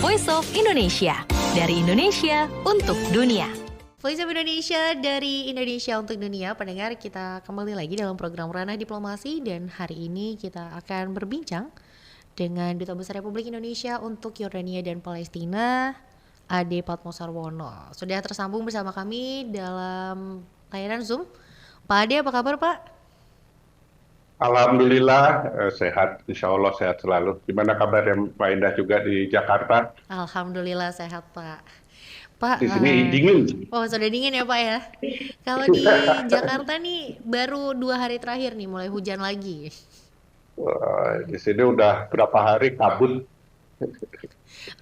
Voice of Indonesia. Dari Indonesia untuk dunia. Voice of Indonesia dari Indonesia untuk dunia. Pendengar, kita kembali lagi dalam program Ranah Diplomasi. Dan hari ini kita akan berbincang dengan Duta Besar Republik Indonesia untuk Yordania dan Palestina, Ade Padmosarwono. Sudah tersambung bersama kami dalam layanan Zoom. Pak Ade, apa kabar Pak? Alhamdulillah sehat, insya Allah sehat selalu. Gimana kabar Mbak Indah juga di Jakarta? Alhamdulillah sehat Pak. Pak, Di sini dingin. oh sudah dingin ya Pak ya. Kalau di Jakarta nih baru 2 hari terakhir nih mulai hujan lagi. Di sini udah berapa hari kabut.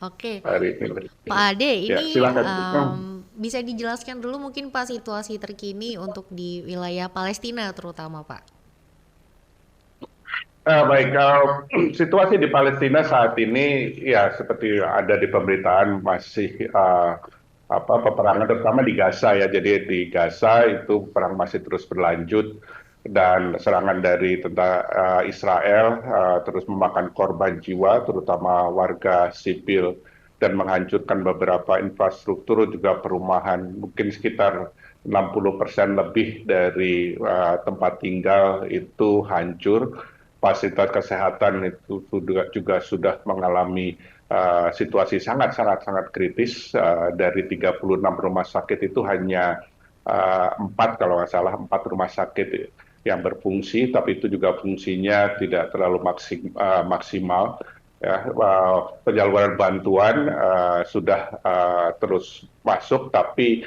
Oke, Hari ini. Pak Ade, Ya, ini silakan. bisa dijelaskan dulu mungkin Pak situasi terkini untuk di wilayah Palestina terutama Pak. Baik, situasi di Palestina saat ini ya seperti ada di pemberitaan masih peperangan terutama di Gaza ya. Jadi di Gaza itu perang masih terus berlanjut dan serangan dari tentara Israel terus memakan korban jiwa terutama warga sipil dan menghancurkan beberapa infrastruktur juga perumahan, mungkin sekitar 60% lebih dari tempat tinggal itu hancur. Fasilitas kesehatan itu juga sudah mengalami situasi sangat kritis. Dari 36 rumah sakit itu hanya 4 kalau nggak salah, 4 rumah sakit yang berfungsi, tapi itu juga fungsinya tidak terlalu maksimal. Ya, penyaluran bantuan sudah terus masuk, tapi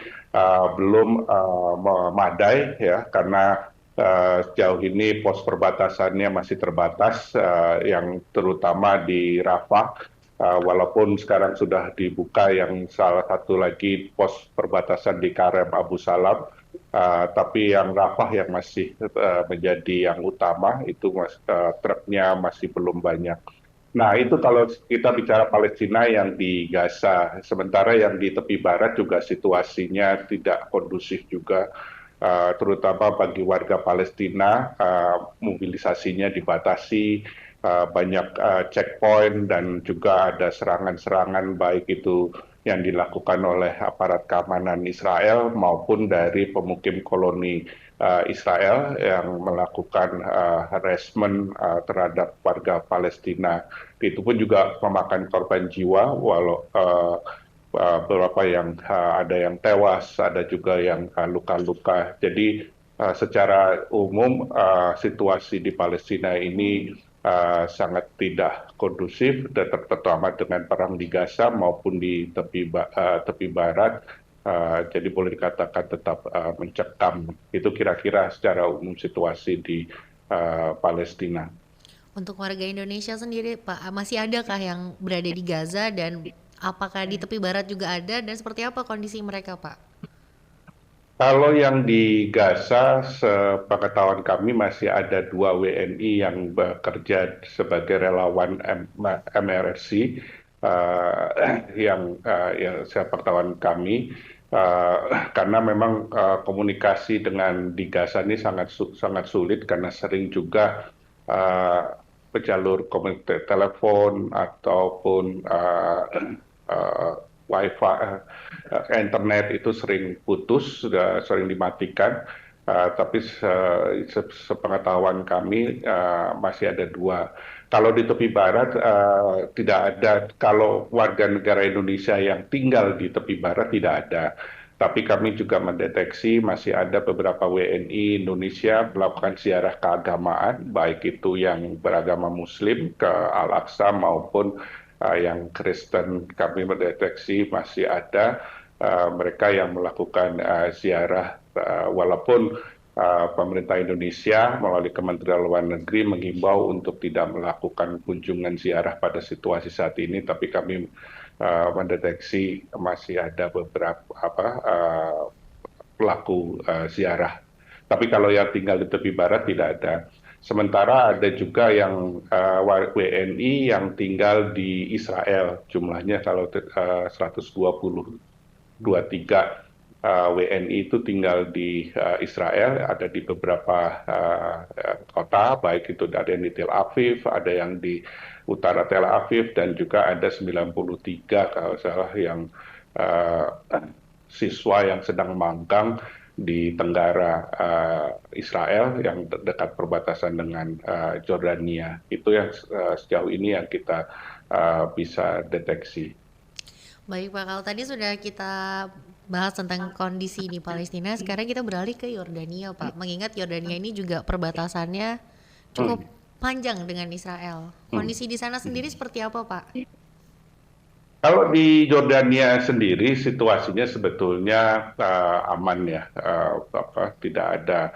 belum memadai ya, karena sejauh ini pos perbatasannya masih terbatas, yang terutama di Rafah, walaupun sekarang sudah dibuka yang salah satu lagi pos perbatasan di Karem Abu Salam, tapi yang Rafah yang masih menjadi yang utama, itu truknya masih belum banyak. Nah, itu kalau kita bicara Palestina yang di Gaza, sementara yang di tepi barat juga situasinya tidak kondusif juga. Terutama bagi warga Palestina, mobilisasinya dibatasi, banyak checkpoint dan juga ada serangan-serangan baik itu yang dilakukan oleh aparat keamanan Israel maupun dari pemukim koloni Israel yang melakukan harassment terhadap warga Palestina. Itu pun juga memakan korban jiwa, walau beberapa yang ada yang tewas, ada juga yang luka-luka. Jadi secara umum situasi di Palestina ini sangat tidak kondusif, terutama dengan perang di Gaza maupun di tepi barat. Jadi boleh dikatakan tetap mencekam. Itu kira-kira secara umum situasi di Palestina. Untuk warga Indonesia sendiri Pak, masih adakah yang berada di Gaza dan apakah di tepi barat juga ada, dan seperti apa kondisi mereka Pak? Kalau yang di Gaza, sepengetahuan kami masih ada 2 WNI yang bekerja sebagai relawan MRSC, yang sepengetahuan kami, karena memang komunikasi dengan di Gaza ini sangat sulit karena sering juga jalur komunikasi telepon ataupun Wi-Fi, internet itu sering putus, sering dimatikan. Tapi sepengetahuan kami masih ada 2. Kalau di tepi barat tidak ada. Kalau warga negara Indonesia yang tinggal di tepi barat tidak ada. Tapi kami juga mendeteksi masih ada beberapa WNI Indonesia melakukan ziarah keagamaan, baik itu yang beragama Muslim ke Al-Aqsa maupun yang Kristen. Kami mendeteksi masih ada mereka yang melakukan ziarah, walaupun pemerintah Indonesia melalui Kementerian Luar Negeri menghimbau untuk tidak melakukan kunjungan ziarah pada situasi saat ini, tapi kami mendeteksi masih ada beberapa pelaku ziarah. Tapi kalau yang tinggal di tepi barat tidak ada. Sementara ada juga yang WNI yang tinggal di Israel, jumlahnya kalau 123 WNI itu tinggal di Israel, ada di beberapa kota, baik itu ada yang di Tel Aviv, ada yang di utara Tel Aviv, dan juga ada 93 kalau salah yang uh, siswa yang sedang magang di tenggara Israel yang dekat perbatasan dengan Jordania. Itu yang sejauh ini yang kita bisa deteksi. Baik Pak, kalau tadi sudah kita bahas tentang kondisi di Palestina, sekarang kita beralih ke Yordania Pak. Mengingat Yordania ini juga perbatasannya cukup panjang dengan Israel. Kondisi di sana sendiri seperti apa Pak? Kalau di Jordania sendiri situasinya sebetulnya aman ya, tidak ada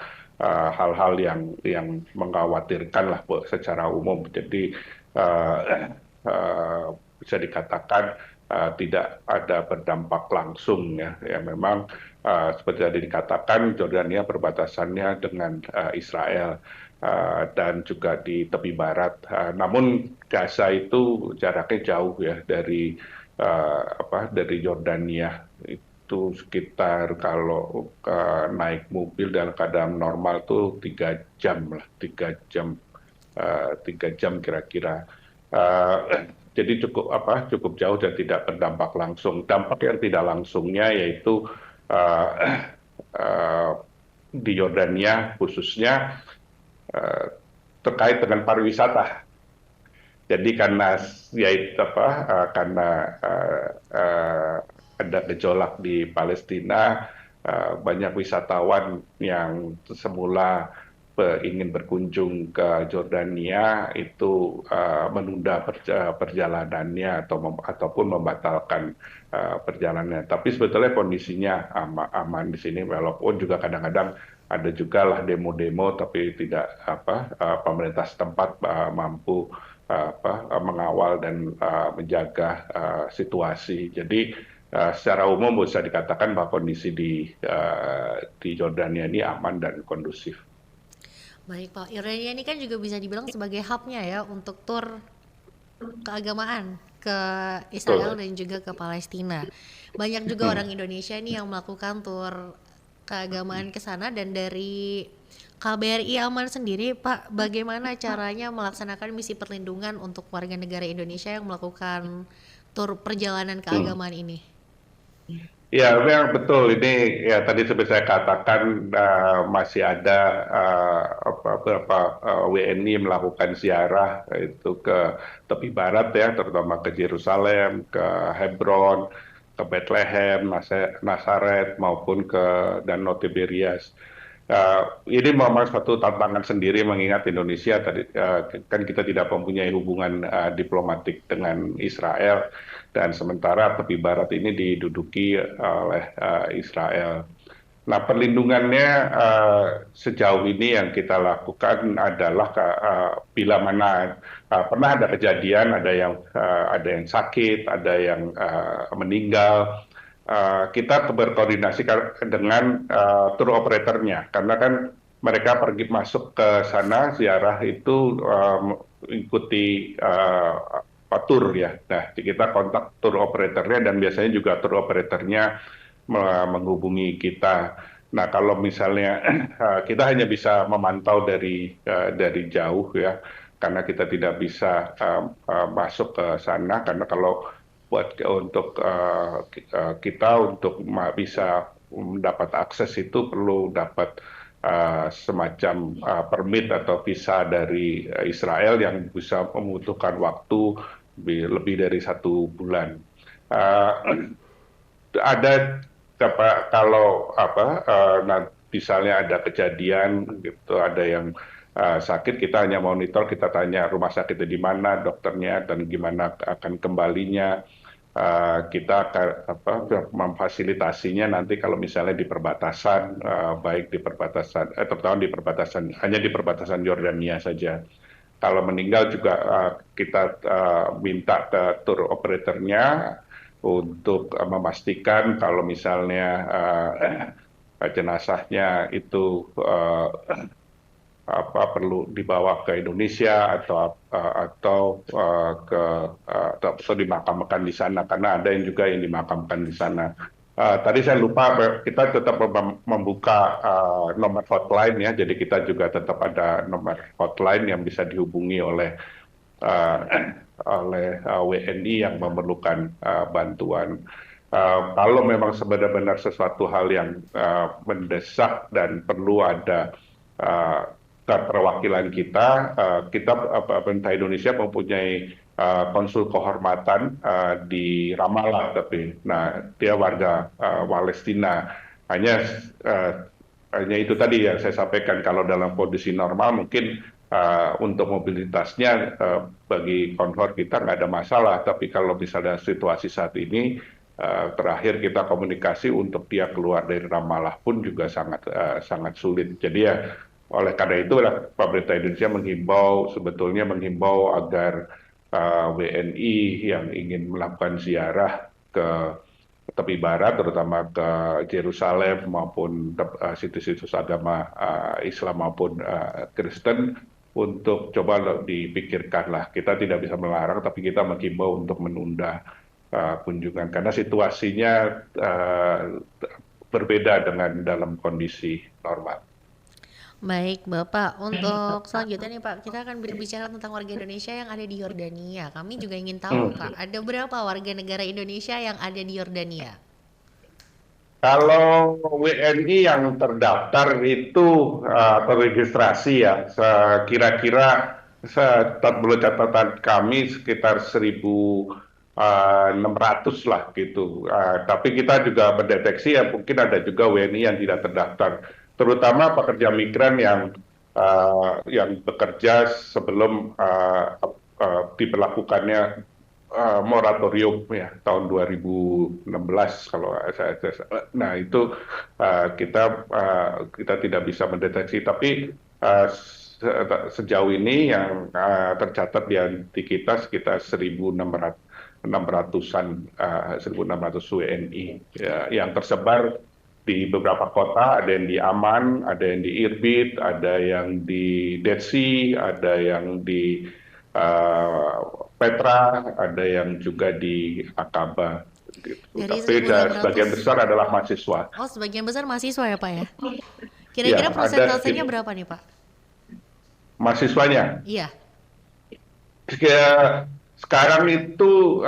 hal-hal yang mengkhawatirkan lah secara umum. Jadi bisa dikatakan tidak ada berdampak langsung ya. Ya memang seperti tadi dikatakan Jordania perbatasannya dengan Israel dan juga di tepi barat. Namun Gaza itu jaraknya jauh ya dari Jordania. Itu sekitar kalau naik mobil dalam keadaan normal tuh 3 jam lah, 3 jam, 3 jam kira-kira. Jadi cukup jauh dan tidak berdampak langsung. Dampak yang tidak langsungnya yaitu di Yordania khususnya terkait dengan pariwisata. Jadi karena ada gejolak di Palestina, banyak wisatawan yang semula ingin berkunjung ke Jordania itu menunda perjalanannya ataupun membatalkan perjalanannya. Tapi sebetulnya kondisinya aman di sini, walaupun juga kadang-kadang ada juga lah demo-demo, tapi tidak pemerintah setempat mampu mengawal dan menjaga situasi. Jadi secara umum bisa dikatakan bahwa kondisi di Jordania ini aman dan kondusif. Baik Pak, Yordania ini kan juga bisa dibilang sebagai hubnya ya untuk tur keagamaan ke Israel dan juga ke Palestina. Banyak juga orang Indonesia nih yang melakukan tur keagamaan ke sana, dan dari KBRI Aman sendiri Pak, bagaimana caranya melaksanakan misi perlindungan untuk warga negara Indonesia yang melakukan tur perjalanan keagamaan ini? Ya, memang betul. Ini ya tadi seperti saya katakan masih ada beberapa WNI melakukan ziarah itu ke tepi barat ya, terutama ke Yerusalem, ke Hebron, ke Bethlehem, Nazaret maupun ke Danau Tiberias. Ini memang suatu tantangan sendiri mengingat Indonesia tadi kan kita tidak mempunyai hubungan diplomatik dengan Israel, dan sementara tepi barat ini diduduki oleh Israel. Nah, perlindungannya sejauh ini yang kita lakukan adalah bila mana pernah ada kejadian, ada yang sakit, ada yang meninggal, kita berkoordinasi dengan tour operatornya, karena kan mereka pergi masuk ke sana ziarah itu ikuti tour ya. Nah, kita kontak tour operatornya dan biasanya juga tour operatornya menghubungi kita. Nah, kalau misalnya kita hanya bisa memantau dari jauh ya, karena kita tidak bisa masuk ke sana, karena kalau untuk kita untuk bisa mendapat akses itu perlu dapat semacam permit atau visa dari Israel yang bisa membutuhkan waktu lebih dari 1 bulan. Ada kalau misalnya ada kejadian gitu, ada yang sakit, kita hanya monitor, kita tanya rumah sakitnya di mana, dokternya, dan gimana akan kembalinya. Kita akan memfasilitasinya nanti kalau misalnya di perbatasan, baik di perbatasan, terutama di perbatasan, hanya di perbatasan Yordania saja. Kalau meninggal juga kita minta ke tour operatornya untuk memastikan kalau misalnya jenazahnya itu perlu dibawa ke Indonesia atau dimakamkan di sana, karena ada yang juga yang dimakamkan di sana. Tadi saya lupa, kita tetap membuka nomor hotline ya, jadi kita juga tetap ada nomor hotline yang bisa dihubungi oleh uh, oleh WNI yang memerlukan bantuan. Kalau memang benar-benar sesuatu hal yang mendesak dan perlu ada keterwakilan kita, pemerintah Indonesia mempunyai konsul kehormatan di Ramallah, nah dia warga Palestina. Hanya hanya itu tadi yang saya sampaikan, kalau dalam kondisi normal mungkin untuk mobilitasnya bagi konvoi kita nggak ada masalah, tapi kalau misalnya situasi saat ini terakhir kita komunikasi untuk dia keluar dari Ramallah pun juga sangat sulit. Jadi ya oleh karena itu pemerintah Indonesia sebetulnya menghimbau agar WNI yang ingin melakukan ziarah ke tepi barat, terutama ke Yerusalem maupun situs-situs agama Islam maupun Kristen, untuk coba dipikirkan lah. Kita tidak bisa melarang, tapi kita menghimbau untuk menunda kunjungan karena situasinya berbeda dengan dalam kondisi normal. Baik, Bapak. Untuk selanjutnya nih, Pak, kita akan berbicara tentang warga Indonesia yang ada di Yordania. Kami juga ingin tahu, Pak, ada berapa warga negara Indonesia yang ada di Yordania? Kalau WNI yang terdaftar itu terregistrasi ya, kira-kira menurut catatan kami sekitar 1.600 lah gitu. Tapi kita juga mendeteksi ya mungkin ada juga WNI yang tidak terdaftar, terutama pekerja migran yang bekerja sebelum diberlakukannya moratorium ya tahun 2016 kalau nah itu kita tidak bisa mendeteksi, tapi sejauh ini yang tercatat di kita sekitar 1.600-an 1.600 WNI ya, yang tersebar di beberapa kota, ada yang di Aman, ada yang di Irbid, ada yang di Dead Sea, ada yang di Petra, ada yang juga di Akaba. Gitu. Tapi sebagian besar adalah mahasiswa. Oh, sebagian besar mahasiswa ya, Pak ya? Kira-kira persentasenya berapa nih, Pak? Mahasiswanya? Iya. Sekarang itu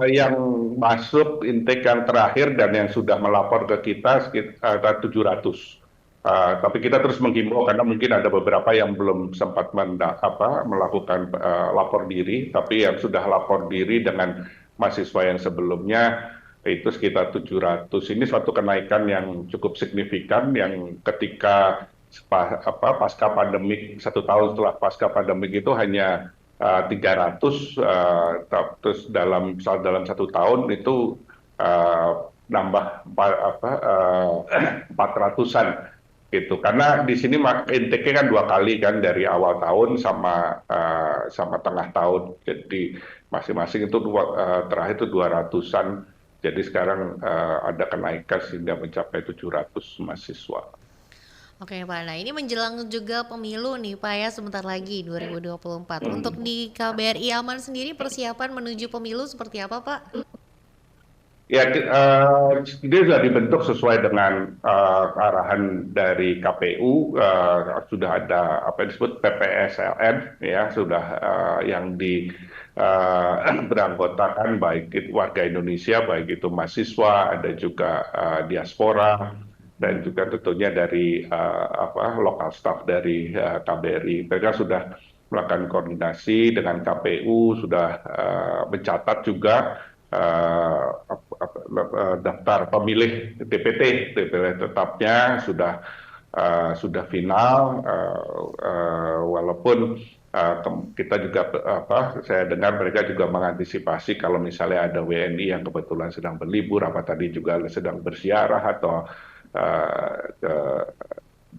yang masuk intake yang terakhir dan yang sudah melapor ke kita sekitar 700. Tapi kita terus menghimbau karena mungkin ada beberapa yang belum sempat melakukan lapor diri, tapi yang sudah lapor diri dengan mahasiswa yang sebelumnya itu sekitar 700. Ini suatu kenaikan yang cukup signifikan yang ketika pasca pandemik, 1 tahun setelah pasca pandemik itu hanya 300, terus dalam 1 tahun itu nambah 400-an gitu. Karena di sini intake-nya kan 2 kali kan, dari awal tahun sama tengah tahun. Jadi masing-masing itu terakhir itu 200-an. Jadi sekarang ada kenaikan sehingga mencapai 700 mahasiswa. Oke, Pak. Nah, ini menjelang juga pemilu nih, Pak ya, sebentar lagi 2024. Untuk di KBRI Aman sendiri persiapan menuju pemilu seperti apa, Pak? Ya, dia sudah dibentuk sesuai dengan arahan dari KPU. Sudah ada apa yang disebut PPSLN, ya, sudah yang beranggotakan baik itu warga Indonesia, baik itu mahasiswa, ada juga diaspora, dan juga tentunya dari lokal staff dari KBRI. Mereka sudah melakukan koordinasi dengan KPU, sudah mencatat juga daftar pemilih DPT tetapnya sudah final, walaupun kita juga saya dengar mereka juga mengantisipasi kalau misalnya ada WNI yang kebetulan sedang berlibur, tadi juga sedang berziarah atau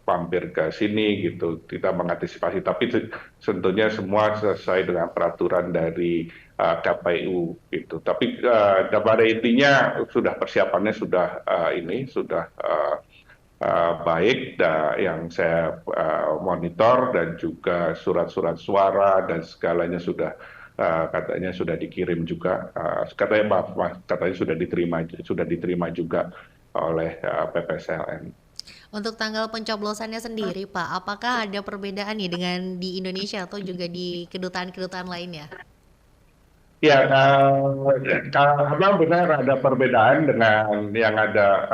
mampir ke sini gitu, kita mengantisipasi, tapi tentunya semua sesuai dengan peraturan dari KPU gitu. Tapi pada intinya persiapannya sudah baik, yang saya monitor, dan juga surat-surat suara dan segalanya katanya sudah dikirim juga, katanya sudah diterima juga oleh PPSLN. Untuk tanggal pencoblosannya sendiri, Pak, apakah ada perbedaan nih dengan di Indonesia atau juga di kedutaan-kedutaan lainnya? Ya, karena benar ada perbedaan dengan yang ada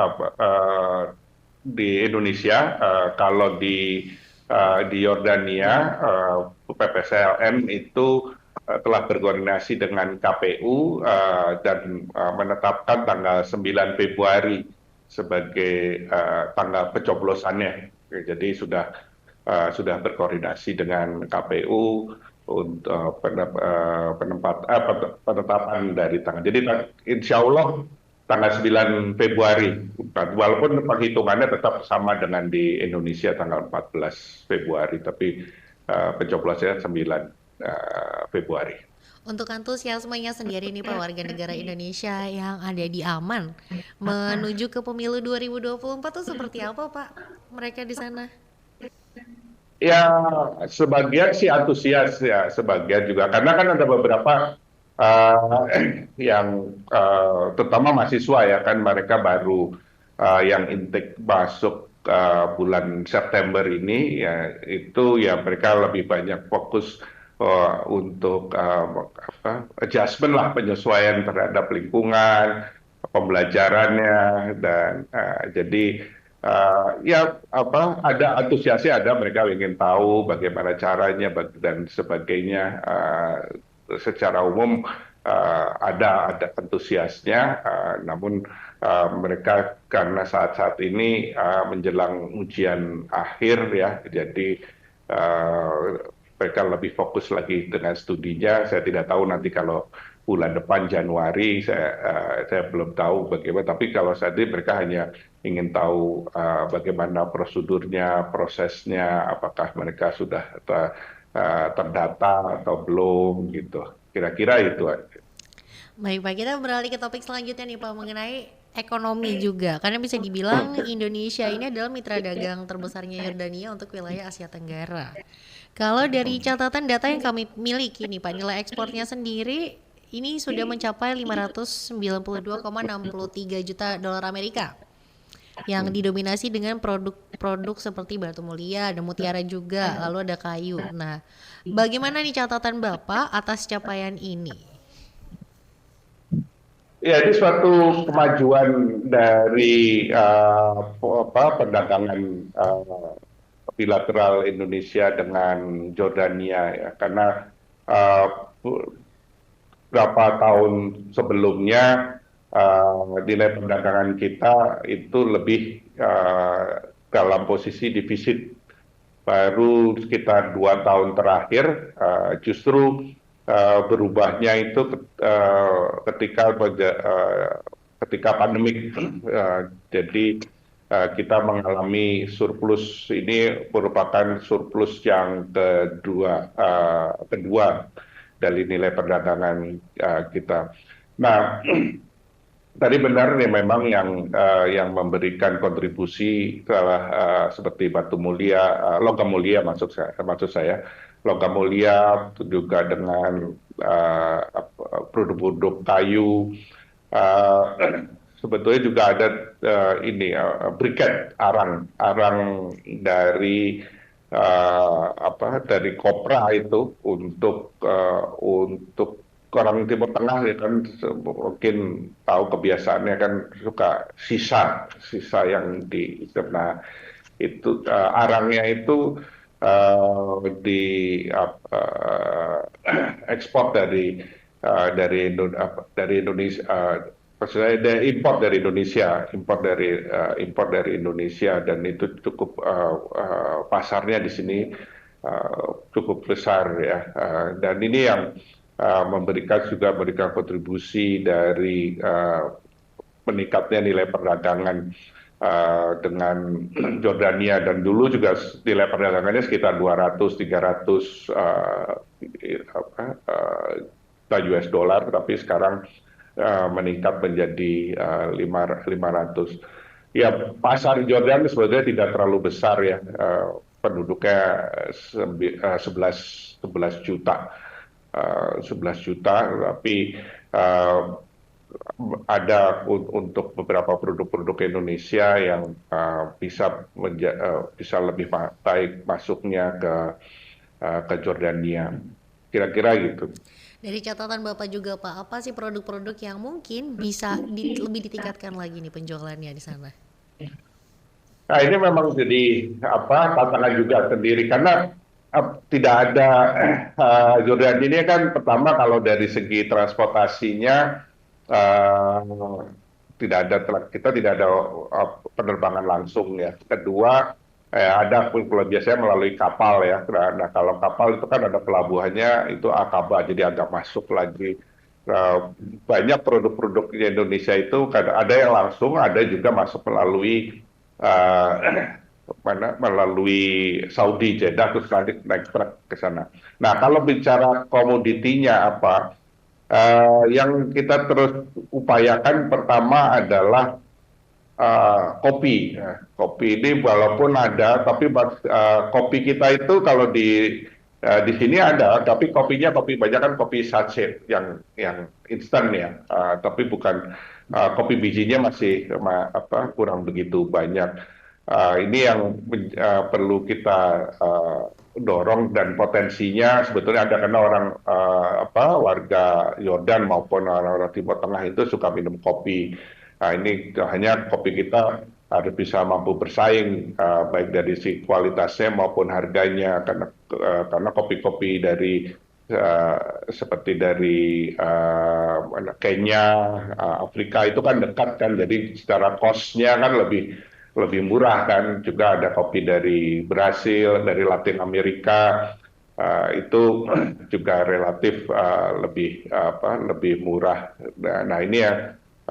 di Indonesia. Kalau di Yordania, PPSLM itu telah berkoordinasi dengan KPU dan menetapkan tanggal 9 Februari sebagai tanggal pencoblosannya. Jadi sudah berkoordinasi dengan KPU untuk penetapan dari tanggal. Jadi insya Allah tanggal 9 Februari, walaupun perhitungannya tetap sama dengan di Indonesia tanggal 14 Februari, tapi pencoblosannya 9 Februari. Untuk antusiasmenya sendiri nih Pak, warga negara Indonesia yang ada di Aman menuju ke pemilu 2024 tuh seperti apa Pak mereka di sana? Ya, sebagian sih antusias ya, sebagian juga karena kan ada beberapa yang terutama mahasiswa ya kan mereka baru yang intake masuk bulan September ini ya itu ya mereka lebih banyak fokus untuk adjustment lah penyesuaian terhadap lingkungan pembelajarannya dan jadi ya ada antusiasnya ada mereka ingin tahu bagaimana caranya dan sebagainya secara umum ada antusiasnya namun mereka karena saat-saat ini menjelang ujian akhir ya jadi mereka lebih fokus lagi dengan studinya. Saya tidak tahu nanti kalau bulan depan Januari saya belum tahu bagaimana tapi kalau saat ini mereka hanya ingin tahu bagaimana prosedurnya, prosesnya, apakah mereka sudah terdata atau belum gitu. Kira-kira itu aja. Baik Pak, kita beralih ke topik selanjutnya nih Pak mengenai ekonomi juga. Karena bisa dibilang Indonesia ini adalah mitra dagang terbesarnya Yordania untuk wilayah Asia Tenggara. Kalau dari catatan data yang kami miliki nih Pak, nilai ekspornya sendiri ini sudah mencapai 592,63 juta dolar Amerika yang didominasi dengan produk-produk seperti batu mulia, ada mutiara juga, lalu ada kayu. Nah, bagaimana nih catatan Bapak atas capaian ini? Ya, ini suatu kemajuan dari perdagangan bilateral Indonesia dengan Jordania ya, karena berapa tahun sebelumnya nilai perdagangan kita itu lebih dalam posisi defisit. Baru sekitar 2 tahun terakhir justru berubahnya itu ketika pandemik. Jadi kita mengalami surplus ini merupakan surplus yang kedua dari nilai perdagangan kita. Nah, tadi benar nih memang yang memberikan kontribusi seperti batu mulia, logam mulia maksud saya, logam mulia juga dengan produk-produk kayu. Sebetulnya juga ada briket arang dari dari kopra itu untuk orang Timur Tengah ya kan mungkin tahu kebiasaannya kan suka sisa yang nah itu arangnya itu di ekspor dari Indonesia. Maksudnya impor dari Indonesia dan itu cukup pasarnya di sini cukup besar ya dan ini yang memberikan kontribusi dari meningkatnya nilai perdagangan dengan Jordania dan dulu juga nilai perdagangannya sekitar 200-300 US dollar tapi sekarang meningkat menjadi 500. Ya pasar Jordan sebetulnya tidak terlalu besar ya penduduknya 11 juta tapi ada untuk beberapa produk-produk Indonesia yang bisa lebih baik masuknya ke Jordania. Kira-kira gitu. Dari catatan Bapak juga Pak, apa sih produk-produk yang mungkin bisa lebih ditingkatkan lagi nih penjualannya di sana? Nah, ini memang jadi tantangan juga sendiri karena tidak ada Jordan ini kan pertama kalau dari segi transportasinya tidak ada kita tidak ada penerbangan langsung ya. Kedua ada kalau biasanya melalui kapal ya. Nah kalau kapal itu kan ada pelabuhannya itu Aqaba jadi agak masuk lagi. Banyak produk-produk di Indonesia itu ada yang langsung, ada juga masuk melalui melalui Saudi Jeddah terus nanti naik truk ke sana. Nah kalau bicara komoditinya apa, yang kita terus upayakan pertama adalah kopi. Nah, kopi ini walaupun ada, tapi kopi kita itu kalau di sini ada, tapi kopinya kopi banyak kan kopi sachet yang instan ya, tapi bukan kopi bijinya masih kurang begitu banyak. Ini yang perlu kita dorong dan potensinya sebetulnya ada karena orang warga Yordan maupun orang-orang Timur Tengah itu suka minum kopi. Nah, ini hanya kopi kita harus bisa mampu bersaing baik dari si kualitasnya maupun harganya karena kopi-kopi dari seperti dari Kenya, Afrika itu kan dekat kan, jadi secara cost-nya kan lebih murah kan. Juga ada kopi dari Brasil, dari Latin Amerika, itu juga relatif lebih murah. Nah ini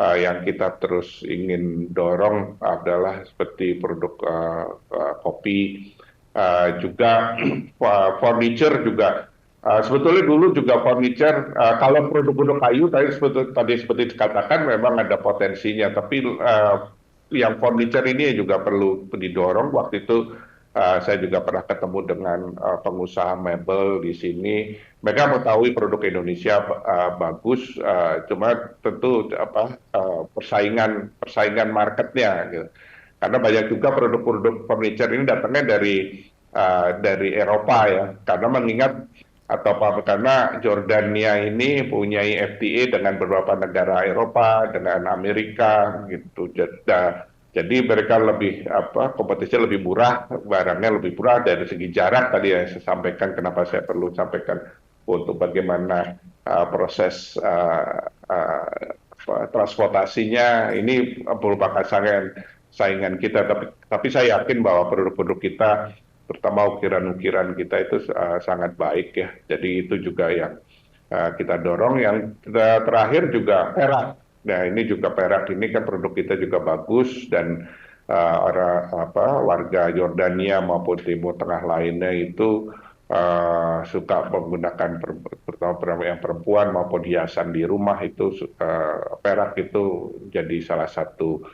yang kita terus ingin dorong adalah seperti produk kopi, juga furniture juga. Sebetulnya dulu juga furniture, kalau produk-produk kayu tadi seperti dikatakan memang ada potensinya, tapi yang furniture ini juga perlu didorong. Waktu itu saya juga pernah ketemu dengan pengusaha mebel di sini. Mereka mengetahui produk Indonesia bagus, cuma tentu persaingan marketnya, gitu. Karena banyak juga produk-produk furniture ini datangnya dari Eropa ya. Karena mengingat karena Jordania ini punya FTA dengan beberapa negara Eropa, dengan Amerika gitu. Jadi mereka kompetisinya lebih murah, barangnya lebih murah dari segi jarak tadi yang saya sampaikan. Kenapa saya perlu sampaikan untuk bagaimana proses transportasinya ini merupakan saingan kita. Tapi saya yakin bahwa produk-produk kita, terutama ukiran-ukiran kita itu sangat baik ya. Jadi itu juga yang kita dorong. Yang terakhir juga perak. Nah ini juga perak ini kan produk kita juga bagus dan warga Yordania maupun Timur Tengah lainnya itu suka menggunakan terutama yang perempuan maupun hiasan di rumah itu perak itu jadi salah satu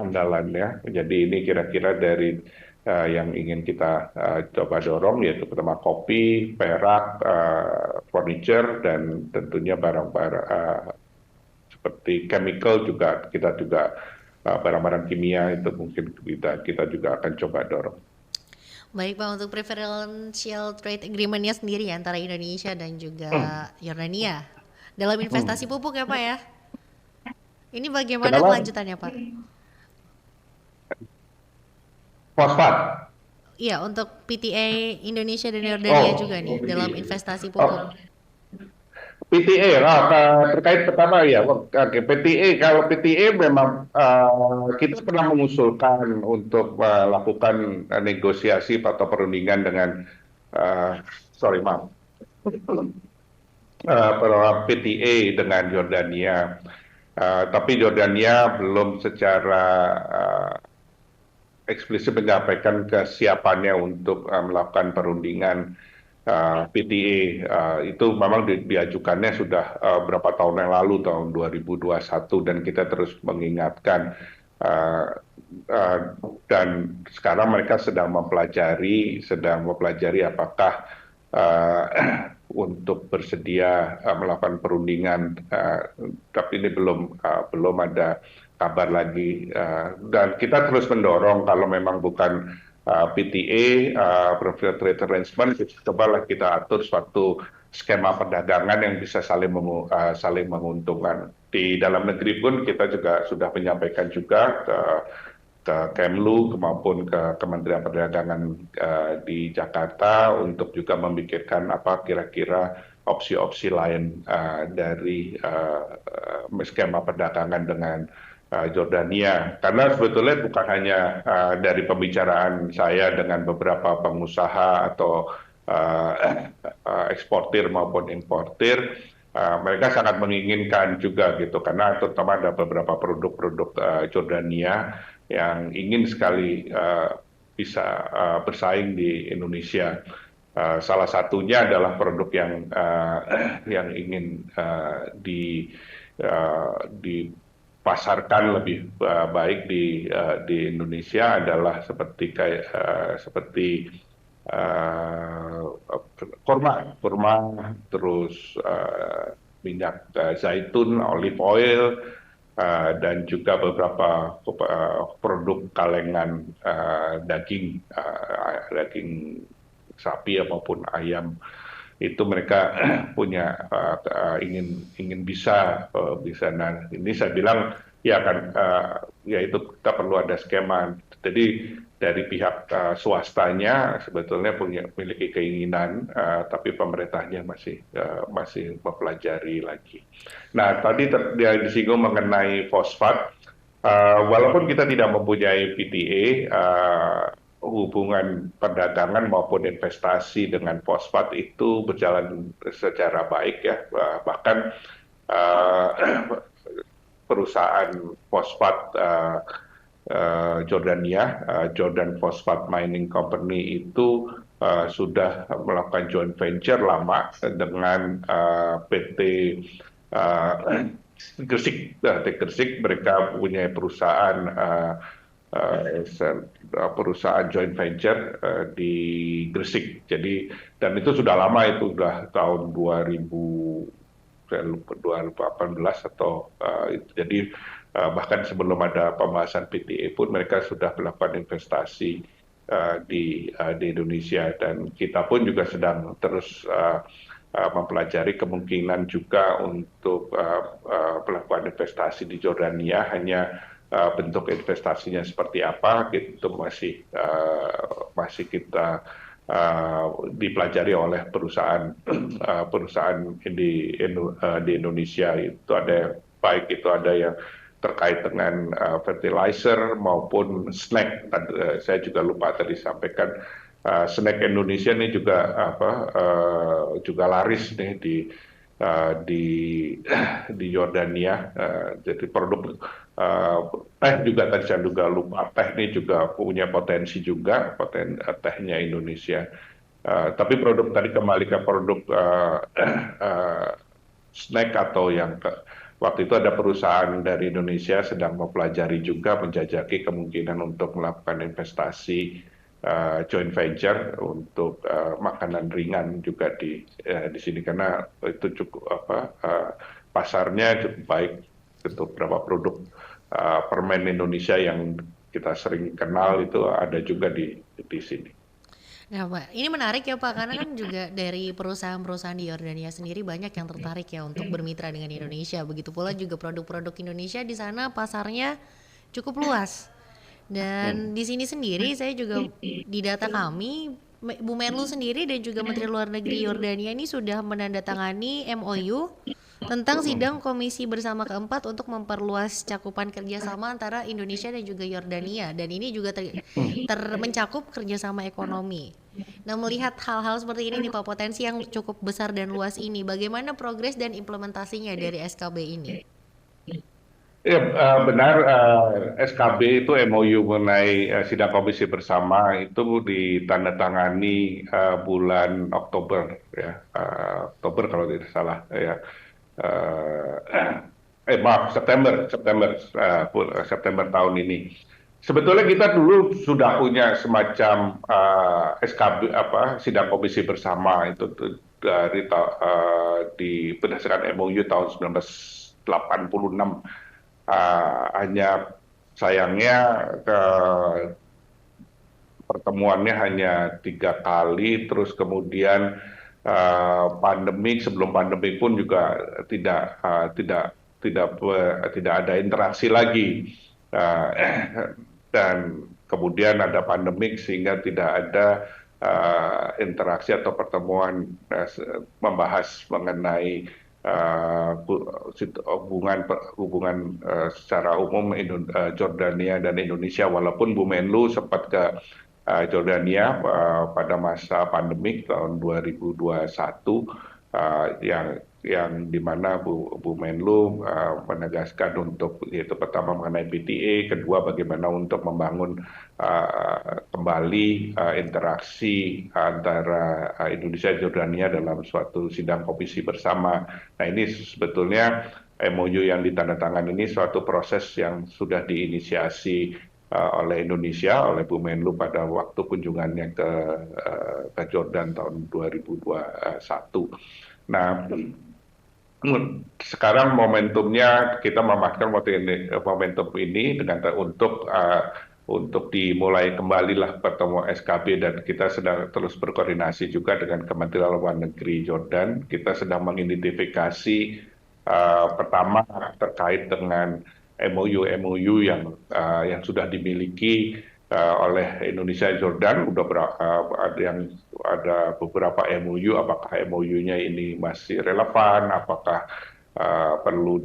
andalan ya. Jadi ini kira-kira dari yang ingin kita coba dorong yaitu pertama kopi, perak, furniture dan tentunya barang-barang seperti chemical juga kita juga barang-barang kimia itu mungkin kita juga akan coba dorong. Baik Pak, untuk preferential trade agreement-nya sendiri ya antara Indonesia dan juga Yordania dalam investasi pupuk ya Pak ya. Ini bagaimana kelanjutannya Pak? Fosfat. Iya, untuk PTA Indonesia dan Yordania juga nih dalam investasi pupuk. PTA, terkait pertama ya, PTA, kalau PTA memang kita pernah mengusulkan untuk melakukan negosiasi atau perundingan dengan, PTA dengan Jordania, tapi Jordania belum secara eksplisit menyampaikan kesiapannya untuk melakukan perundingan PTA. Itu memang diajukannya sudah berapa tahun yang lalu, tahun 2021, dan kita terus mengingatkan. Dan sekarang mereka sedang mempelajari apakah untuk bersedia melakukan perundingan, tapi ini belum ada kabar lagi. Dan kita terus mendorong kalau memang bukan PTA, Preferred Trade Arrangement, cobalah kita atur suatu skema perdagangan yang bisa saling menguntungkan. Di dalam negeri pun kita juga sudah menyampaikan juga ke Kemlu maupun ke Kementerian Perdagangan di Jakarta untuk juga memikirkan apa kira-kira opsi-opsi lain dari skema perdagangan dengan Jordania. Karena sebetulnya bukan hanya dari pembicaraan saya dengan beberapa pengusaha atau eksportir maupun importir, mereka sangat menginginkan juga gitu, karena terutama ada beberapa produk-produk Jordania yang ingin sekali bisa bersaing di Indonesia. Salah satunya adalah produk yang ingin dipasarkan lebih baik di Indonesia adalah seperti kurma, terus minyak zaitun, olive oil, dan juga beberapa produk kalengan daging sapi maupun ayam. Itu mereka punya ingin bisa. Nah, ini saya bilang ya kan, ya itu kita perlu ada skema. Jadi dari pihak swastanya sebetulnya memiliki keinginan, tapi pemerintahnya masih mempelajari lagi. Nah, tadi dia disinggung mengenai fosfat. Walaupun kita tidak mempunyai PTA, hubungan perdagangan maupun investasi dengan fosfat itu berjalan secara baik ya. Bahkan perusahaan fosfat Jordania, Jordan Phosphate Mining Company itu sudah melakukan joint venture lama dengan PT Gresik. Mereka punya perusahaan joint venture di Gresik. Jadi, dan itu sudah lama, itu sudah tahun 2018 atau jadi bahkan sebelum ada pembahasan PTA pun mereka sudah melakukan investasi di Indonesia, dan kita pun juga sedang terus mempelajari kemungkinan juga untuk melakukan investasi di Jordania. Hanya bentuk investasinya seperti apa itu masih kita dipelajari oleh perusahaan di Indonesia. Itu ada yang terkait dengan fertilizer maupun snack. Saya juga lupa tadi sampaikan, snack Indonesia ini juga juga laris nih di Yordania. Jadi produk teh juga tadi saya juga lupa, teh ini juga punya potensi juga, tehnya Indonesia. Tapi produk tadi kembali ke produk snack atau yang waktu itu ada perusahaan dari Indonesia sedang mempelajari juga, menjajaki kemungkinan untuk melakukan investasi joint venture untuk makanan ringan juga di sini, karena itu cukup pasarnya cukup baik untuk beberapa produk permen Indonesia yang kita sering kenal itu ada juga di sini. Nah, Pak, ini menarik ya Pak, karena kan juga dari perusahaan-perusahaan di Yordania sendiri banyak yang tertarik ya untuk bermitra dengan Indonesia. Begitu pula juga produk-produk Indonesia di sana pasarnya cukup luas. Dan di sini sendiri saya juga di data kami, Bu Menlu sendiri dan juga Menteri Luar Negeri Yordania ini sudah menandatangani MOU tentang sidang Komisi Bersama keempat untuk memperluas cakupan kerjasama antara Indonesia dan juga Yordania, dan ini juga mencakup kerjasama ekonomi. Nah, melihat hal-hal seperti ini nih Pak, potensi yang cukup besar dan luas ini, bagaimana progres dan implementasinya dari SKB ini? Ya, benar, SKB itu MOU mengenai sidang komisi bersama itu ditandatangani bulan Oktober ya, Oktober kalau tidak salah ya. September tahun ini. Sebetulnya kita dulu sudah punya semacam SKB sidang komisi bersama itu berdasarkan MOU tahun 1986. Hanya sayangnya pertemuannya hanya 3 kali, terus kemudian pandemik, sebelum pandemik pun juga tidak ada interaksi lagi. Dan kemudian ada pandemik sehingga tidak ada interaksi atau pertemuan membahas mengenai hubungan secara umum Jordania dan Indonesia, walaupun Bu Menlu sempat ke Jordania pada masa pandemik tahun 2021, yang di mana Bu Menlu menegaskan untuk, yaitu pertama mengenai PTA, kedua bagaimana untuk membangun kembali interaksi antara Indonesia dan Jordania dalam suatu sidang komisi bersama. Nah, ini sebetulnya MOU yang ditandatangani ini suatu proses yang sudah diinisiasi oleh Indonesia, oleh Bu Menlu pada waktu kunjungannya ke Jordan tahun 2021. Nah, sekarang momentumnya kita memanfaatkan momentum ini untuk dimulai kembalilah pertemuan SKB, dan kita sedang terus berkoordinasi juga dengan Kementerian Luar Negeri Jordan. Kita sedang mengidentifikasi pertama terkait dengan MOU yang sudah dimiliki oleh Indonesia dan Jordan. Ada beberapa MOU, apakah MOU-nya ini masih relevan, apakah perlu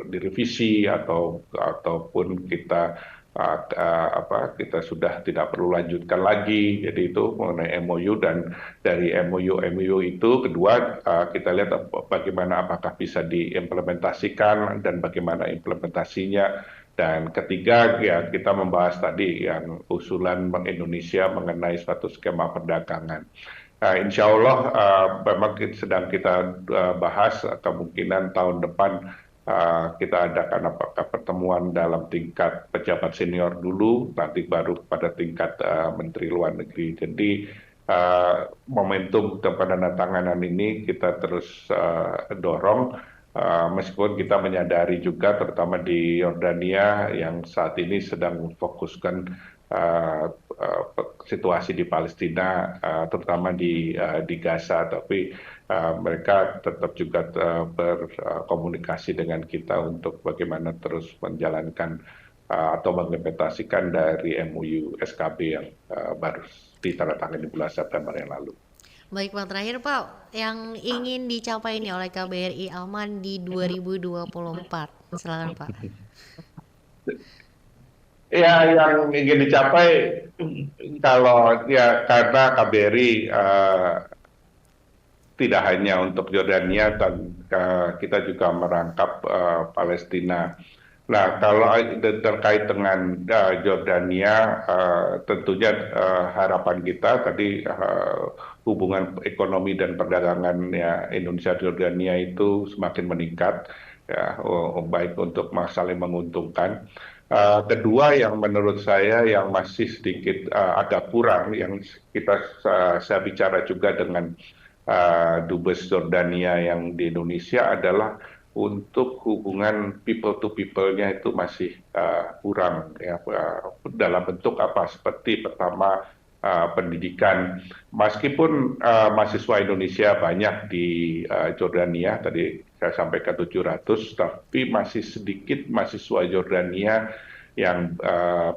direvisi ataupun kita sudah tidak perlu lanjutkan lagi. Jadi itu mengenai MOU, dan dari MOU itu kedua kita lihat bagaimana apakah bisa diimplementasikan dan bagaimana implementasinya. Dan ketiga, ya kita membahas tadi yang usulan Bank Indonesia mengenai suatu skema perdagangan. Insya Allah memang sedang kita bahas kemungkinan tahun depan kita adakan apakah pertemuan dalam tingkat pejabat senior dulu, nanti baru pada tingkat Menteri Luar Negeri. Jadi momentum penandatanganan ini kita terus dorong. Meskipun kita menyadari juga, terutama di Yordania yang saat ini sedang memfokuskan situasi di Palestina, terutama di Gaza, tapi mereka tetap juga berkomunikasi dengan kita untuk bagaimana terus menjalankan atau mengimplementasikan dari MOU SKB yang baru ditandatangani di bulan September yang lalu. Baik Pak, terakhir Pak, yang ingin dicapai ini oleh KBRI Alman di 2024, silakan Pak. Ya, yang ingin dicapai karena KBRI tidak hanya untuk Jordania, dan kita juga merangkap Palestina. Nah, kalau terkait dengan Jordania, tentunya harapan kita tadi hubungan ekonomi dan perdagangannya Indonesia Jordania itu semakin meningkat, ya, baik untuk saling menguntungkan. Kedua, yang menurut saya yang masih sedikit agak kurang, yang saya bicara juga dengan Dubes Jordania yang di Indonesia, adalah untuk hubungan people to people-nya itu masih kurang, ya, dalam bentuk apa, seperti pertama pendidikan. Meskipun mahasiswa Indonesia banyak di Jordania, tadi saya sampaikan 700, tapi masih sedikit mahasiswa Jordania yang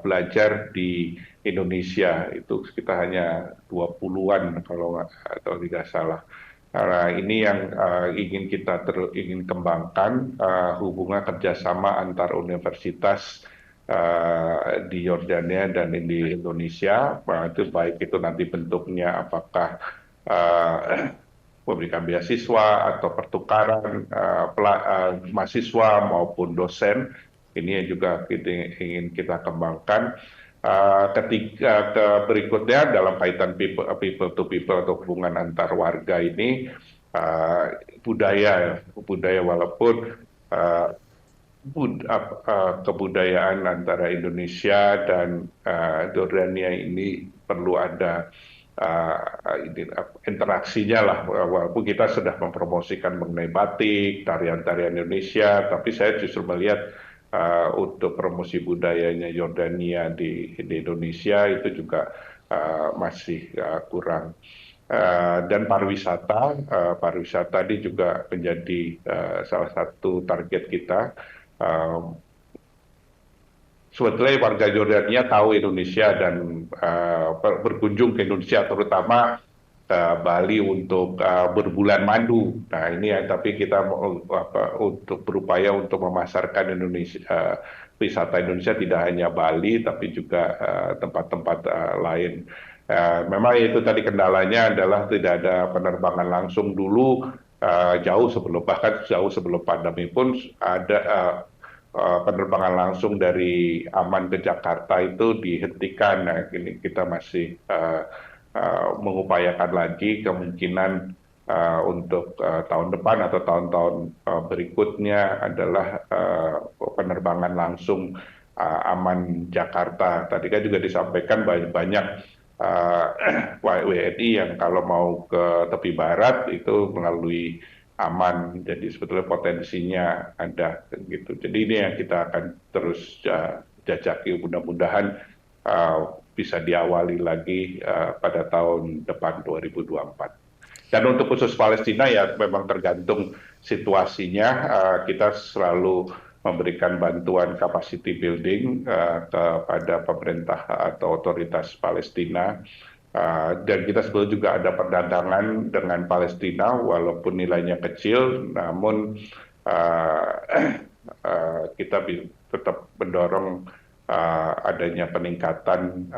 belajar di Indonesia. Itu sekitar hanya 20-an kalau tidak salah. Nah, ini yang ingin kembangkan, hubungan kerjasama antar universitas di Yordania dan di Indonesia. Itu baik itu nanti bentuknya apakah memberikan beasiswa atau pertukaran mahasiswa maupun dosen. Ini yang juga ingin kita kembangkan. Berikutnya dalam kaitan people to people atau hubungan antar warga ini, budaya walaupun kebudayaan antara Indonesia dan Jordania ini perlu ada interaksinya lah, walaupun kita sudah mempromosikan mengenai batik, tarian-tarian Indonesia, tapi saya justru melihat untuk promosi budayanya Yordania di Indonesia itu juga masih kurang. Dan pariwisata ini juga menjadi salah satu target kita. Sebetulnya warga Jordania tahu Indonesia dan berkunjung ke Indonesia, terutama Bali untuk berbulan madu. Nah ini tapi kita untuk berupaya untuk memasarkan Indonesia, wisata Indonesia tidak hanya Bali, tapi juga tempat-tempat lain. Memang itu tadi kendalanya adalah tidak ada penerbangan langsung dulu, bahkan jauh sebelum pandemi pun ada penerbangan langsung dari Aman ke Jakarta itu dihentikan. Nah, ini kita masih mengupayakan lagi kemungkinan untuk tahun depan atau tahun-tahun berikutnya adalah penerbangan langsung Aman Jakarta. Tadi kan juga disampaikan banyak WNI yang kalau mau ke tepi barat itu melalui Aman, jadi sebetulnya potensinya ada gitu. Jadi ini yang kita akan terus jajaki, mudah-mudahan bisa diawali lagi pada tahun depan 2024. Dan untuk khusus Palestina ya memang tergantung situasinya, kita selalu memberikan bantuan capacity building kepada pemerintah atau otoritas Palestina. Dan kita sebetulnya juga ada perdagangan dengan Palestina, walaupun nilainya kecil, namun kita tetap mendorong adanya peningkatan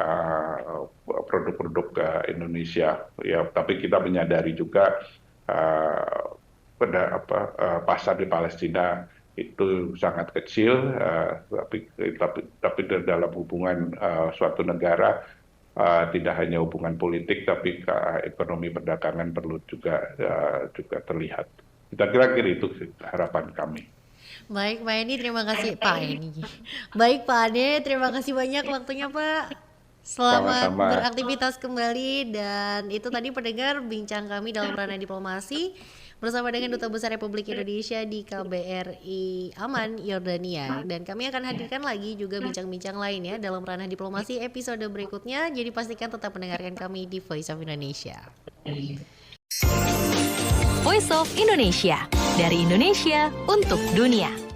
produk-produk Indonesia. Ya, tapi kita menyadari juga pasar di Palestina itu sangat kecil, tapi dalam hubungan suatu negara. Tidak hanya hubungan politik, tapi ekonomi perdagangan perlu juga terlihat. Kita kira-kira itu harapan kami. Baik, Pak Eni, terima kasih Pak Eni. Baik Pak Ade, terima kasih banyak waktunya Pak. Selamat Sama-sama. beraktivitas kembali, dan itu tadi pendengar bincang kami dalam ranah diplomasi bersama dengan Duta Besar Republik Indonesia di KBRI Aman, Yordania. Dan kami akan hadirkan lagi juga bincang-bincang lainnya dalam ranah diplomasi episode berikutnya. Jadi pastikan tetap mendengarkan kami di Voice of Indonesia. Voice of Indonesia, dari Indonesia untuk dunia.